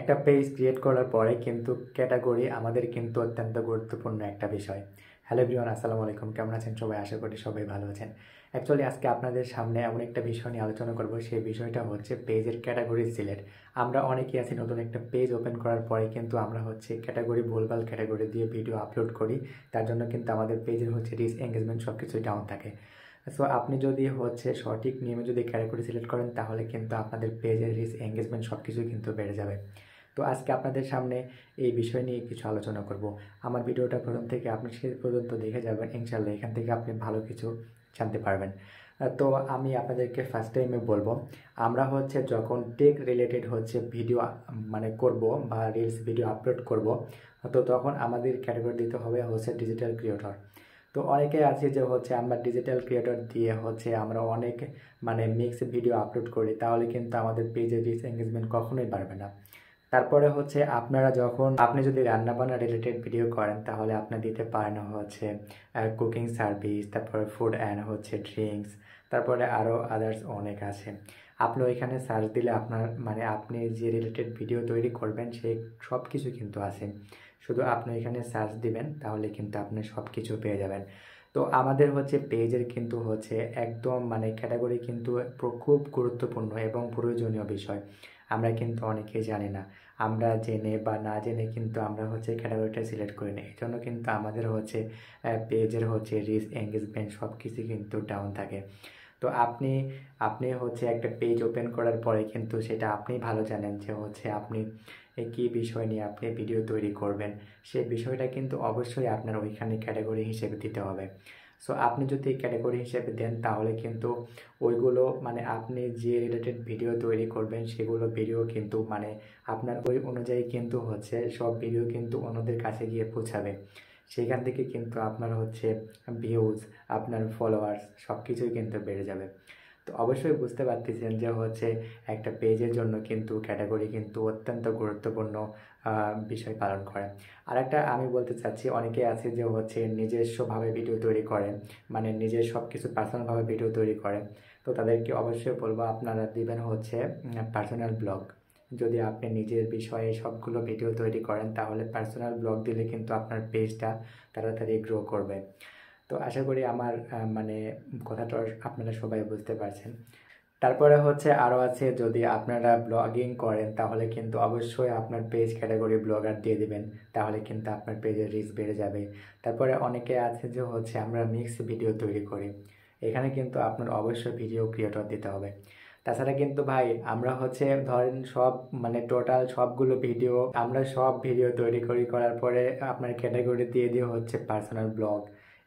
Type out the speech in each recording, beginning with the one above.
একটা page create করার পরে কিন্তু ক্যাটাগরি আমাদের কিন্তু অত্যন্ত গুরুত্বপূর্ণ একটা বিষয়। হ্যালো এভরিওয়ান, আসসালামু আলাইকুম। কেমন আছেন সবাই? আশা করি সবাই ভালো আছেন। অ্যাকচুয়ালি আজকে আপনাদের সামনে এমন একটা বিষয় নিয়ে আলোচনা করব। সেই বিষয়টা হচ্ছে পেজের ক্যাটাগরি সিলেক্ট। আমরা অনেকেই আছি নতুন একটা পেজ ওপেন করার পরে কিন্তু আমরা হচ্ছে ক্যাটাগরি ভুলভাল ক্যাটাগরি দিয়ে ভিডিও আপলোড করি। তার জন্য কিন্তু আমাদের পেজের হচ্ছে রিচ এঙ্গেজমেন্ট সব কিছুই ডাউন থাকে। সো আপনি যদি হচ্ছে সঠিক নিয়মে যদি ক্যাটাগরি সিলেক্ট করেন তাহলে কিন্তু আপনাদের পেজের রিচ এঙ্গেজমেন্ট সব কিছুই কিন্তু বেড়ে যাবে। তো আজকে আপনাদের সামনে এই বিষয় নিয়ে কিছু আলোচনা করব। আমার ভিডিওটা প্রথম থেকে আপনি শেষ পর্যন্ত দেখে যাবেন, ইনশাল্লাহ এখান থেকে আপনি ভালো কিছু জানতে পারবেন। তো আমি আপনাদেরকে ফার্স্ট টাইমে বলবো, আমরা হচ্ছে যখন টেক রিলেটেড হচ্ছে ভিডিও মানে করব বা রিলস ভিডিও আপলোড করব, তো তখন আমাদের ক্যাটাগরি দিতে হবে হচ্ছে ডিজিটাল ক্রিয়েটর। তো অনেকে আছে যে হচ্ছে আমরা ডিজিটাল ক্রিয়েটর দিয়ে হচ্ছে আমরা অনেক মানে মিক্স ভিডিও আপলোড করি, তাহলে কিন্তু আমাদের পেজের রিচ এঙ্গেজমেন্ট কখনোই বাড়বে না। তারপরে হচ্ছে আপনারা যখন আপনি যদি রান্নাবান্না রিলেটেড ভিডিও করেন তাহলে আপনি দিতে পারেন হচ্ছে কুকিং সার্ভিস, তারপরে ফুড অ্যান্ড হচ্ছে ড্রিঙ্কস, তারপরে আরও আদার্স অনেক আছে। আপনি ওইখানে সার্চ দিলে আপনার মানে আপনি যে রিলেটেড ভিডিও তৈরি করবেন সেই সব কিছু কিন্তু আছে। শুধু আপনি এখানে সার্চ দিবেন তাহলে কিন্তু আপনি সব কিছু পেয়ে যাবেন। তো আমাদের হচ্ছে পেজের কিন্তু হচ্ছে একদম মানে ক্যাটাগরি কিন্তু খুব গুরুত্বপূর্ণ এবং প্রয়োজনীয় বিষয়। আমরা কিন্তু অনেকেই জানি না, আমরা জেনে বা না জেনে কিন্তু আমরা হচ্ছে ক্যাটাগরিটা সিলেক্ট করি না। এই জন্য কিন্তু আমাদের হচ্ছে পেজের হচ্ছে রিচ এঙ্গেজমেন্ট সব কিছু কিন্তু ডাউন থাকে। তো আপনি আপনি হচ্ছে একটা পেজ ওপেন করার পরে কিন্তু সেটা আপনি ভালো জানেন যে হচ্ছে আপনি কী বিষয় নিয়ে আপনি ভিডিও তৈরি করবেন, সেই বিষয়টা কিন্তু অবশ্যই আপনার ওইখানে ক্যাটাগরি হিসেবে দিতে হবে। সো আপনি যদি ক্যাটাগরি হিসেবে দেন তাহলে কিন্তু ওইগুলো মানে আপনি যে রিলেটেড ভিডিও তৈরি করবেন সেগুলো ভিডিও কিন্তু মানে আপনার ওই অনুযায়ী কিন্তু হচ্ছে সব ভিডিও কিন্তু অন্যদের কাছে গিয়ে পৌঁছাবে। সেখান থেকে কিন্তু আপনার হচ্ছে ভিউজ, আপনার ফলোয়ার্স সব কিছুই কিন্তু বেড়ে যাবে। তো অবশ্যই বুঝতে পারতেছেন যে হচ্ছে একটা পেজের জন্য কিন্তু ক্যাটাগরি কিন্তু অত্যন্ত গুরুত্বপূর্ণ বিষয় পালন করে। আর একটা আমি বলতে চাচ্ছি, অনেকে আছে যে হচ্ছে নিজস্বভাবে ভিডিও তৈরি করে, মানে নিজের সব কিছু পার্সোনালভাবে ভিডিও তৈরি করে। তো তাদেরকে অবশ্যই বলবো আপনারা দিবেন হচ্ছে পার্সোনাল ব্লগ। যদি আপনি নিজের বিষয়ে সবগুলো ভিডিও তৈরি করেন তাহলে পার্সোনাল ব্লগ দিলে কিন্তু আপনার পেজটা তাড়াতাড়ি গ্রো করবে। তো আশা করি আমার মানে কথাটা আপনারা সবাই বুঝতে পারছেন। তারপরে হচ্ছে আরও আছে, যদি আপনারা ব্লগিং করেন তাহলে কিন্তু অবশ্যই আপনার পেজ ক্যাটাগরি ব্লগার দিয়ে দিবেন, তাহলে কিন্তু আপনার পেজের রিচ বেড়ে যাবে। তারপরে অনেকে আছে যে হচ্ছে আমরা মিক্স ভিডিও তৈরি করি, এখানে কিন্তু আপনার অবশ্যই ভিডিও ক্রিয়েটর দিতে হবে। তাছাড়া কিন্তু ভাই আমরা হচ্ছে ধরেন সব মানে টোটাল সবগুলো ভিডিও আমরা সব ভিডিও তৈরি করার পরে আপনার ক্যাটাগরি দিয়ে দিয়ে হচ্ছে পার্সোনাল ব্লগ,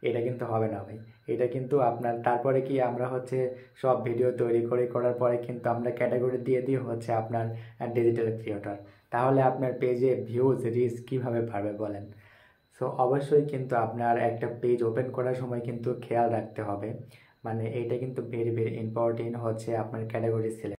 এটা কিন্তু হবে না ভাই। এটা কিন্তু আপনার তারপরে কি আমরা হচ্ছে সব ভিডিও তৈরি করার পরে কিন্তু আমরা ক্যাটাগরি দিয়ে দিয়ে হচ্ছে আপনার ডিজিটাল ক্রিয়েটর, তাহলে আপনার পেজে ভিউজ রিচ কীভাবে বাড়বে বলেন? সো অবশ্যই কিন্তু আপনার একটা পেজ ওপেন করার সময় কিন্তু খেয়াল রাখতে হবে, মানে এটা কিন্তু ভেরি ভেরি ইম্পর্টেন্ট হচ্ছে আপনার ক্যাটাগরি সিলেক্ট।